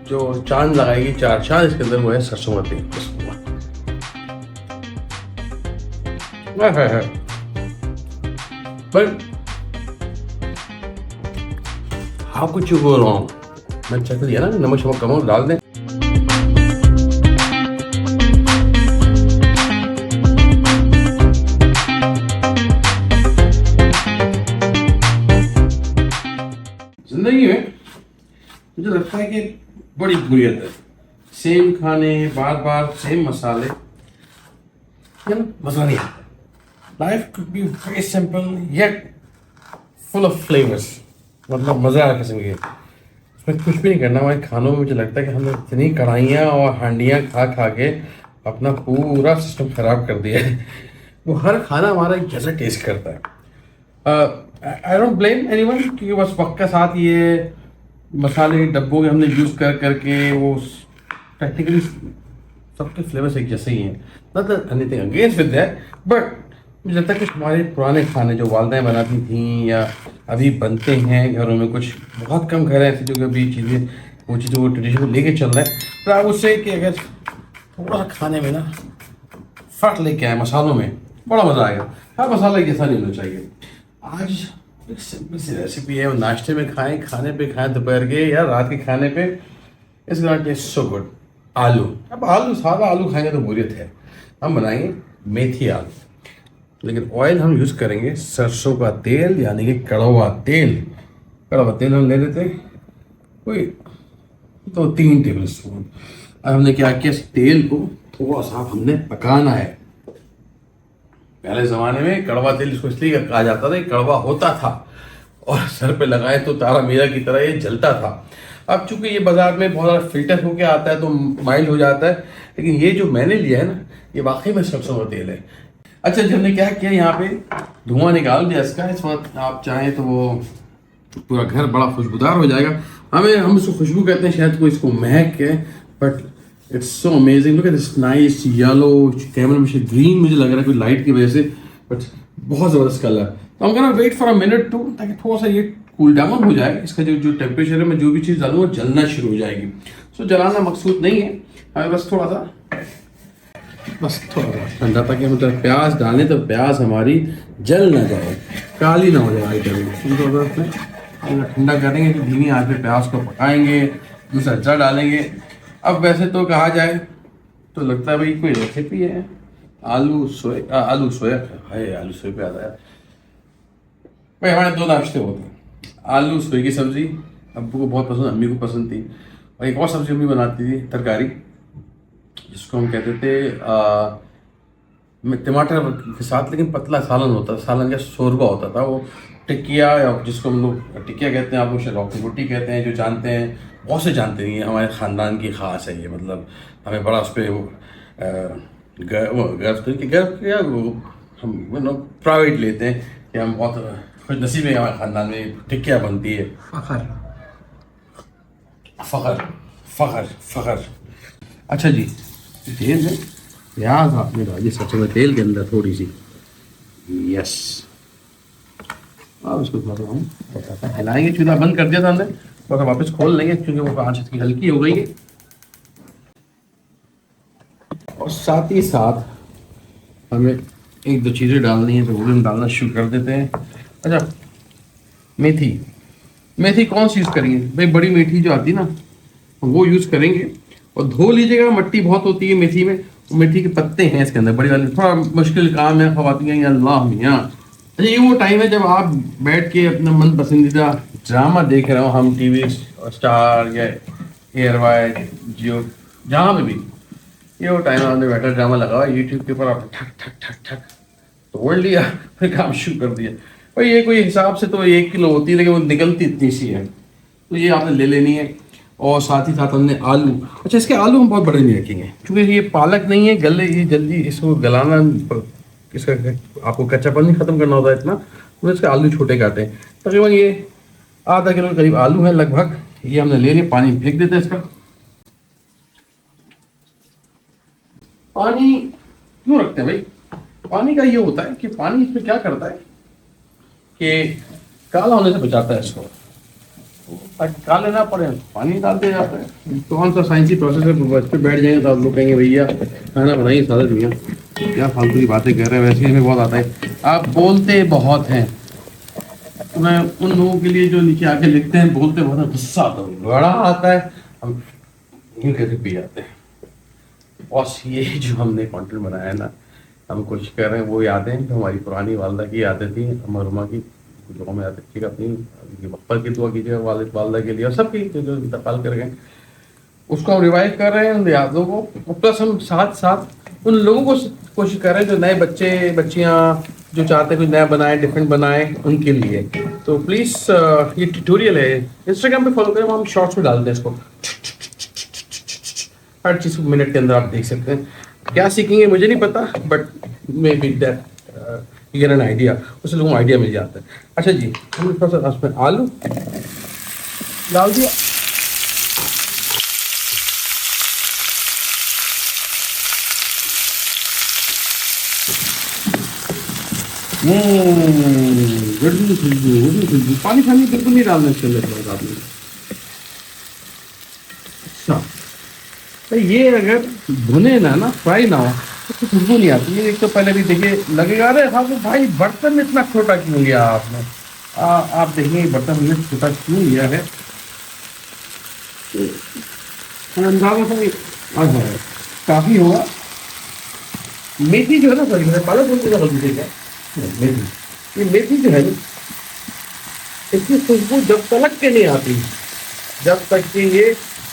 जो चांद लगाएगी चार चांद इसके अंदर वो है सरसों का तेल। But how could you go wrong. मैं चख लिया ना, नमक शमक कम हो डाल दें। जिंदगी में मुझे लगता है कि बड़ी बोरियत है, सेम खाने बार बार सेम मसाले, यार मजा नहीं आता। Life could be very simple yet full of flavours, मतलब मजा आ किस्म के। उसमें कुछ भी नहीं करना हमारे खानों में। मुझे लगता है कि हमने इतनी कढ़ाइयाँ और हांडियाँ खा खा के अपना पूरा सिस्टम खराब कर दिया है। वो हर खाना हमारा एक जैसा टेस्ट करता है। आई डोंट ब्लेम एनीवन, क्योंकि बस वक्त के साथ ये मसाले डब्बों के हमने यूज़ कर करके वो प्रैक्टिकली सबके फ्लेवर्स एक जैसे ही हैं। Not anything against with that, but मुझे लगता है कि हमारे पुराने खाने जो वालदाएँ बनाती थीं या अभी बनते हैं घरों में, कुछ बहुत कम घर हैं ऐसे जो कि अभी चीज़ें वो चीज़ों को ट्रेडिशन को लेके चल रहे हैं। पर आप उससे कि अगर थोड़ा खाने में ना फ़र्क लेके आए मसालों में, बड़ा मज़ा आएगा। हर मसाला एक जैसा नहीं होना चाहिए। आज एक सिंपल सी रेसिपी है, वो नाश्ते में खाएं, खाने पे खाएं, दोपहर के या रात के खाने पे, it's gonna taste so good. आलू, अब आलू सादा आलू खाएंगे तो बोरियत है। हम बनाएंगे मेथी आलू, लेकिन ऑयल हम यूज़ करेंगे सरसों का तेल, यानी कि कड़वा तेल। कड़वा तेल हम ले लेते हैं कोई 2-3 टेबल स्पून। अब हमने क्या किया, इस तेल को थोड़ा सा हमने पकाना है। पहले ज़माने में कड़वा तेल इसको इसलिए कहा जाता था कि कड़वा होता था और सर पे लगाए तो तारा मीरा की तरह ये जलता था। अब चूंकि ये बाजार में बहुत ज़्यादा फिल्टर होके आता है तो माइल्ड हो जाता है, लेकिन ये जो मैंने लिया है ना, ये वाकई में सरसों का तेल है। अच्छा, जब हमने क्या किया, यहाँ पे धुआं निकाल दिया इसका। इस वक्त आप चाहें तो वो पूरा घर बड़ा खुशबूदार हो जाएगा। हम इसको खुशबू कहते हैं, शायद कोई इसको महक है, but it's so amazing. Look at this nice yellow, camera में ग्रीन मुझे लग रहा है कोई लाइट की वजह से, बट बहुत ज़बरदस्त कलर। तो हम कहना wait for a minute two, ताकि थोड़ा सा ये कूल डाउन हो जाए। इसका जो टेम्परेचर है, मैं जो भी चीज़ डालूँ वो जलना शुरू हो जाएगी। सो जलाना मकसूद नहीं है, हमें बस थोड़ा सा ठंडा, ताकि हम जब प्याज डालें तो प्याज हमारी जल ना जाए, काली ना हो जाए आइटम। ठंडा करेंगे तो धीमी आंच पे प्याज को पकाएंगे, दूसरा अचार डालेंगे। अब वैसे तो कहा जाए तो लगता है भाई कोई रेसिपी है, आलू सोए पे आता है भाई। हमारे 2 नाश्ते होते हैं, आलू सोए की सब्ज़ी अब्बू को बहुत पसंद, अम्मी को पसंद थी, और एक और सब्ज़ी अम्मी बनाती थी तरकारी, जिसको हम कहते थे टमाटर के साथ, लेकिन पतला सालन होता था, सालन का शोरबा होता था। वो टिकिया, या जिसको हम लोग टिकिया कहते हैं, आप लोग शायद रोटी कहते हैं, जो जानते हैं बहुत से जानते नहीं हैं। हमारे ख़ानदान की ख़ास है ये, मतलब हमें बड़ा उस पर गर्व हम प्राइवेट लेते हैं कि हम बहुत खुश नसीब है, हमारे ख़ानदान में टिकिया बनती है। फ़ख्र। अच्छा जी, तेल है, प्याज आपने डाली सरसों के तेल के अंदर थोड़ी सी, यस। अब इसको थोड़ा हम हिलाएंगे, चूल्हा बंद कर दिया था हमने, थोड़ा वापस खोल लेंगे क्योंकि वो आंच इसकी हल्की हो गई है। और साथ ही साथ हमें 1-2 चीज़ें डालनी है, तो वो भी हम डालना शुरू कर देते हैं। अच्छा, मेथी कौन सी यूज़ करेंगे भाई? बड़ी मेथी जो आती है ना, वो यूज़ करेंगे। और धो लीजिएगा, मिट्टी बहुत होती है मेथी में, मेथी के पत्ते हैं इसके अंदर बड़ी वाली। थोड़ा मुश्किल काम है ख़वातीन, अल्लाह मियाँ। अच्छा, ये वो टाइम है जब आप बैठ के अपना मन पसंदीदा ड्रामा देख रहे हो, हम टीवी स्टार या एयरवाई जियो जहाँ पे भी, ये वो टाइम आपने बैठा ड्रामा लगा यूट्यूब के ऊपर, आपने ठक ठक ठक ठक तोड़ लिया, फिर काम शुरू कर दिया। भाई ये कोई हिसाब से तो 1 किलो होती है, लेकिन वो निकलती इतनी सी है, तो ये आपने ले लेनी है। और साथ ही साथ हमने आलू, अच्छा इसके आलू हम बहुत बड़े नहीं रखेंगे क्योंकि ये पालक नहीं है, गले ये जल्दी इसको गलाना, इसका आपको कच्चापन नहीं ख़त्म करना होता है इतना, तो इसके आलू छोटे काटे हैं। तकरीबन ये आधा किलो के करीब आलू है लगभग, ये हमने ले लिया। पानी फेंक देते हैं इसका। पानी क्यों रखते हैं भाई? पानी का ये होता है कि पानी इसमें क्या करता है कि काला होने से बचाता है इसको। ताकि काले ना पड़े, पानी डालते जाते हैं। कौन सा साइंसी प्रोसेस है, बच्चे बैठ जाएंगे तो आप लोग कहेंगे भैया खाना बनाइए सादत भैया, क्या फालतू की बातें कह रहे हैं। वैसे ही हमें बहुत आता है, आप बोलते बहुत हैं। तो मैं उन लोगों के लिए जो नीचे आके लिखते हैं बोलते बहुत हैं, गुस्सा आता है, बड़ा आता है, हम यूं कहते पी जाते हैं। बस ये जो हमने कंटेंट बनाया है ना, हम कोशिश कर रहे हैं वो यादें जो हमारी पुरानी वालदा की यादें थी, मरमा की कुछ लोगों में यादें ठीक अपनी बप्पा की दुआ कीजिएगा वालिद वालदा के लिए और सबकी जो इंतकाल कर गए, उसको हम रिवाइव कर रहे हैं उन यादों को। प्लस हम साथ साथ उन लोगों को कोशिश कर रहे हैं जो नए बच्चे बच्चियां जो चाहते हैं कुछ नया बनाए, डिफरेंट बनाए, उनके लिए। तो प्लीज़ ये ट्यूटोरियल है, इंस्टाग्राम पे फॉलो करें, हम शॉर्ट्स में डालते हैं इसको, हर चीज़ मिनट के अंदर आप देख सकते हैं। क्या सीखेंगे मुझे नहीं पता, but may be that you get an idea, उससे लोगों को आइडिया मिल जाता है। अच्छा जी, हमने थोड़ा सा उसमें आलू डाल दिया, पानी खानी बिल्कुल नहीं डालना इसके अंदर आपने। अच्छा, तो ये अगर भुने ना फ्राई ना हो तो खुशबू नहीं आती है। एक तो पहले भी देखिए लगेगा, अरे हाँ वो भाई बर्तन इतना छोटा क्यों लिया आपने। आप देखिए बर्तन हमने छोटा क्यों लिया है, अंदाजा से काफ़ी होगा। मेथी जो है ना, सॉरी मैं पालक बोलने का गलती से क्या, मेथी, ये मेथी जो है ना, इसकी खुशबू जब तक के नहीं आती जब तक कि ये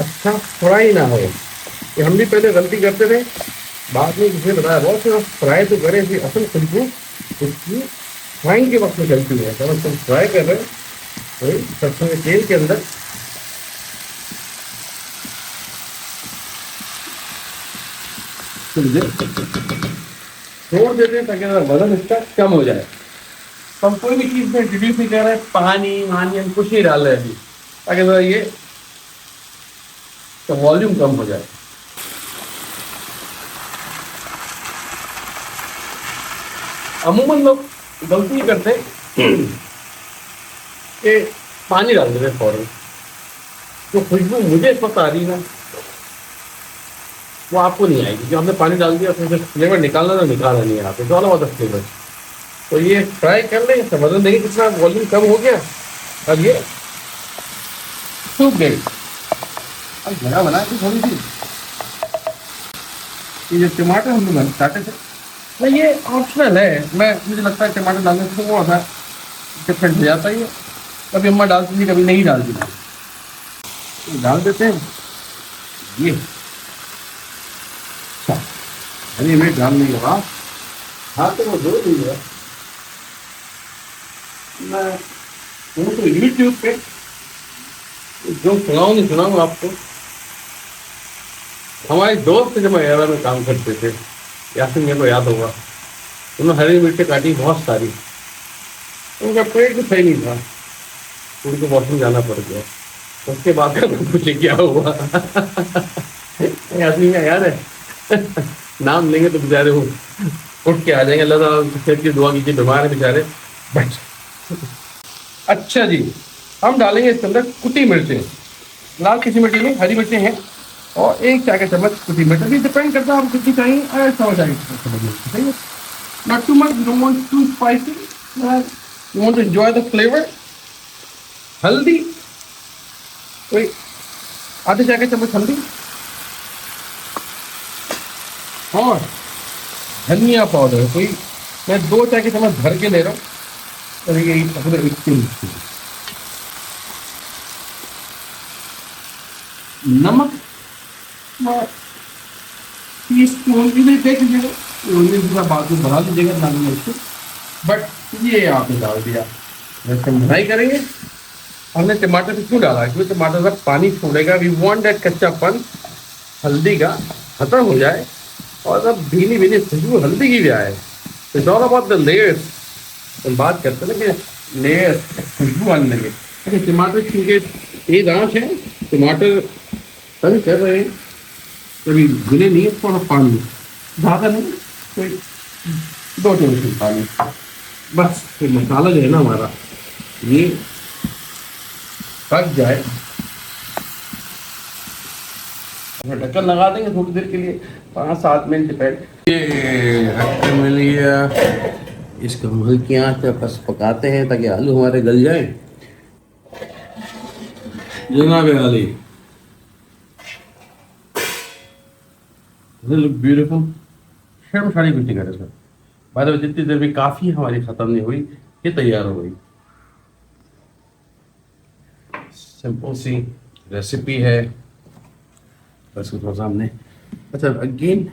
अच्छा फ्राई ना हो। ये हम भी पहले गलती करते थे, बाद में किसी ने बताया बहुत से फ्राई तो करें, फिर असल खुशबू इसकी फ्राइंग के वक्त में चलती है। जब हम फ्राई कर रहे हैं तो सरसों के तेल के अंदर छोड़ देते हैं ताकि वजन इसका कम हो जाए। तो हम कोई भी चीज़ में इंट्रोड्यूस नहीं कर रहे हैं, पानी मानी हम कुछ नहीं डाल रहे हैं अभी, ताकि ये तो वॉल्यूम कम हो जाए। अमूमन लोग गलती करते कि पानी डाल देते फौरन, जो खुशबू मुझे इस वक्त आ रही ना वो आपको नहीं आएगी, जो हमने पानी डाल दिया उसमें फ्लेवर निकालना तो निकाला नहीं यहाँ पे, तो ऑल अबाउट द फ्लेवर। तो ये फ्राई कर लें, समझ देंगे कितना वॉल्यूम कम हो गया। अब ये सूख गई, अब जगह बना के थोड़ी सी ये जो टमाटर हम लोग काटे थे ना, ये ऑप्शनल है। मुझे लगता है टमाटर डालने से थोड़ा सा डिफरेंट हो जाता है। कभी अम्मा डालती थी, कभी नहीं डालती थी, तो डाल देते हैं ये। अच्छा, अरे मैं डाल नहीं होगा, हाँ तो वो दो नहीं है। मैं वो तो यूट्यूब पे जो सुनाऊँ आपको, हमारे दोस्त जब एरा में काम करते थे, यासिन मेरे को याद होगा, उन्होंने हरी मिर्ची काटी बहुत सारी, उनका पेट भी सही नहीं था, उनको वॉशरूम जाना पड़ गया। उसके बाद पूछे क्या हुआ यासिन का याद है नाम लेंगे तो बेचारे वो उठ के आ जाएंगे, अल्लाह ताला सेहत की दुआ कीजिए, बीमार है बेचारे। अच्छा जी, हम डालेंगे इसके अंदर कुटी मिर्चें, लाल किसी मिर्ची नहीं, हरी मिर्चें हैं, और 1 चाय का चम्मच कुटी मिर्च। अभी डिपेंड करता है हम कितनी चाहिए, 1.25 चाय का चम्मच, not too much, don't want too spicy, you want to enjoy the flavour. हल्दी कोई आधे चाय का चम्मच हल्दी, और धनिया पाउडर कोई, मैं 2 चाय के चम्मच भर के ले रहा हूँ, और ये पूरे 1 टीस्पून नमक, टीस्पून भी नहीं देख लीजिएगा, बाद में बढ़ा लीजिएगा लाल मिर्च, बट ये आपने डाल दिया। जैसे हम भुनाई करेंगे, हमने टमाटर भी क्यों डाला, क्योंकि टमाटर का पानी छोड़ेगा, वी वांट दैट कच्चापन हल्दी का खत्म हो जाए, और अब भीनी भीनी खुशबू हल्दी की भी आए। तो it's all about the layers. हम बात करते हैं ना कि लेयर्स खुशबू आने लगे। अच्छा, टमाटर क्योंकि तेज आँच है, टमाटर तभी कर रहे हैं, कभी भुने नहीं है, थोड़ा पानी ज़्यादा नहीं, कोई 2 टेबल पानी बस। फिर मसाला जो है ना हमारा, ये पक जाए ढक्कन लगा देंगे थोड़ी देर के लिए, 5-7 मिनट डिपेंड। ये ढक्कन मिल गया, इसको हल्की आंच पे बस पकाते हैं ताकि आलू हमारे गल जाए। जनाब आली, लुक ब्यूटीफुल। शर्म साड़ी कुछ नहीं कर रहे बाद में, जितनी देर भी काफ़ी हमारी ख़त्म नहीं हुई, ये तैयार हो गई। सिंपल सी रेसिपी है बस उसको सामने। अच्छा अगेन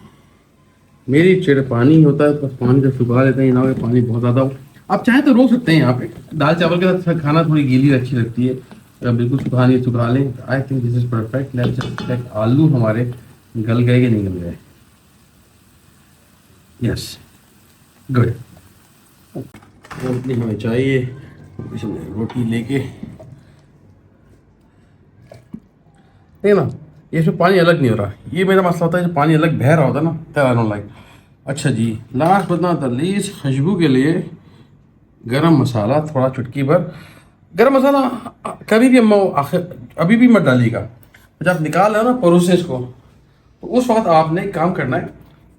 मेरी चिड़ पानी होता है, बस पानी जब सुखा लेते हैं ना, पानी बहुत ज़्यादा हो, आप चाहे तो रोक सकते हैं। यहाँ पे दाल चावल के साथ खाना थोड़ी गीली अच्छी लगती है, अगर बिल्कुल सुखा नहीं सुखा लें। I think this is perfect. Let's just check आलू हमारे गल गए कि नहीं गल गए। Yes good. रोटी हमें चाहिए, रोटी लेके नहीं ना, ये इसमें पानी अलग नहीं हो रहा। ये मेरा मसला होता है, जो पानी अलग बह रहा होता है ना, दैट आई डोंट लाइक। अच्छा जी, last but not the least, खुशबू के लिए गरम मसाला थोड़ा चुटकी भर। गरम मसाला कभी भी आखिर अभी भी मत डालिएगा, जब आप निकाल रहे हो ना प्रोसेस को, तो उस वक्त आपने काम करना है,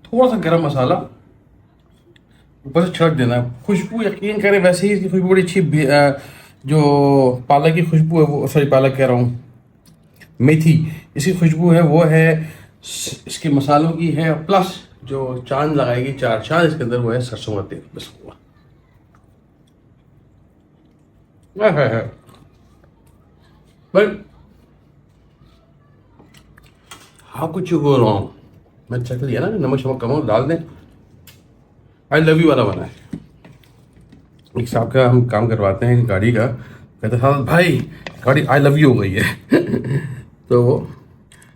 थोड़ा सा गरम मसाला ऊपर से छिड़क देना है। खुशबू यकीन करें वैसे ही इसकी खुशबू बड़ी अच्छी, जो पालक की खुशबू है वो, सॉरी पालक कह रहा हूँ, मेथी, इसकी खुशबू है वो है इसके मसालों की है, प्लस जो चांद लगाएगी 4 चांद इसके अंदर, वो है सरसों का तेल। बस हुआ है बट हाँ कुछ हो रहा हूँ। मैं चख लिया ना, नमक शमक कम हो डाल दें। आई लव यू वाला बना है। एक साहब का हम काम करवाते हैं गाड़ी का, कहते हैं भाई गाड़ी आई लव यू हो गई है तो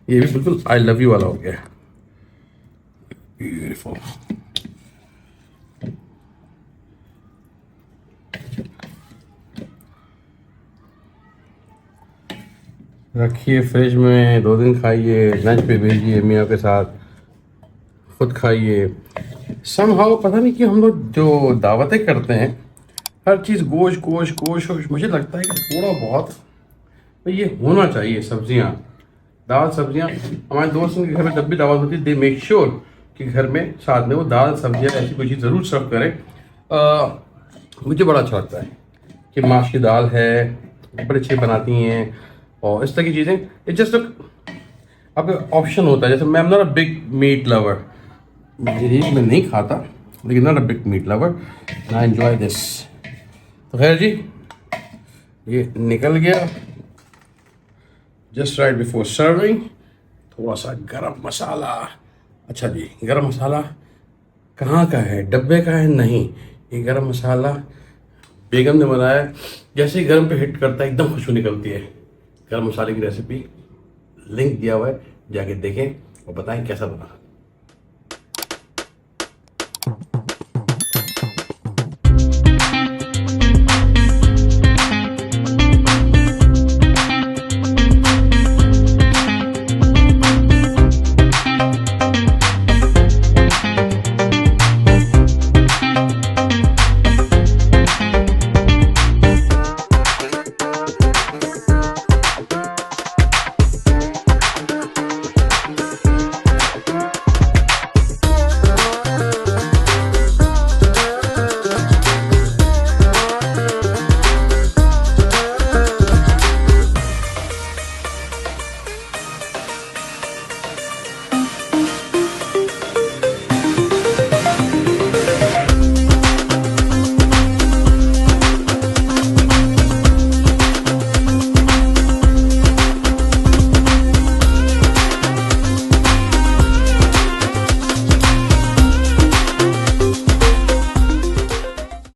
ये भी बिल्कुल आई लव यू वाला हो गया। ब्यूटीफुल। रखिए फ्रिज में, 2 दिन खाइए, लंच पे भेजिए मियाँ के साथ, खुद खाइए। समहाउ पता नहीं कि हम लोग जो दावतें करते हैं, हर चीज़ गोश्त गोश्त गोश्त गोश्त, मुझे लगता है कि थोड़ा बहुत तो ये होना चाहिए। सब्जियां, दाल सब्जियां, हमारे दोस्तों के घर में जब भी दावत होती है, दे मेक श्योर कि घर में साथ में वो दाल सब्जियां ऐसी कोई चीज़ ज़रूर सर्व करें। मुझे बड़ा अच्छा लगता है कि माश की दाल है, बड़े अच्छे बनाती हैं, और इस तरह की चीज़ें। इट जस्ट आपका ऑप्शन होता है। जैसे मैं not a big meat lover, मैं नहीं खाता, लेकिन not a big meat lover, I enjoy this. तो खैर जी, ये निकल गया जस्ट राइट बिफोर सर्विंग। थोड़ा सा गरम मसाला। अच्छा जी, गरम मसाला कहाँ का है, डब्बे का है? नहीं, ये गरम मसाला बेगम ने बनाया। जैसे ही गरम पे हिट करता है एकदम खुशबू निकलती है। गरम मसाले की रेसिपी लिंक दिया हुआ है, जाके देखें और बताएं कैसा बना।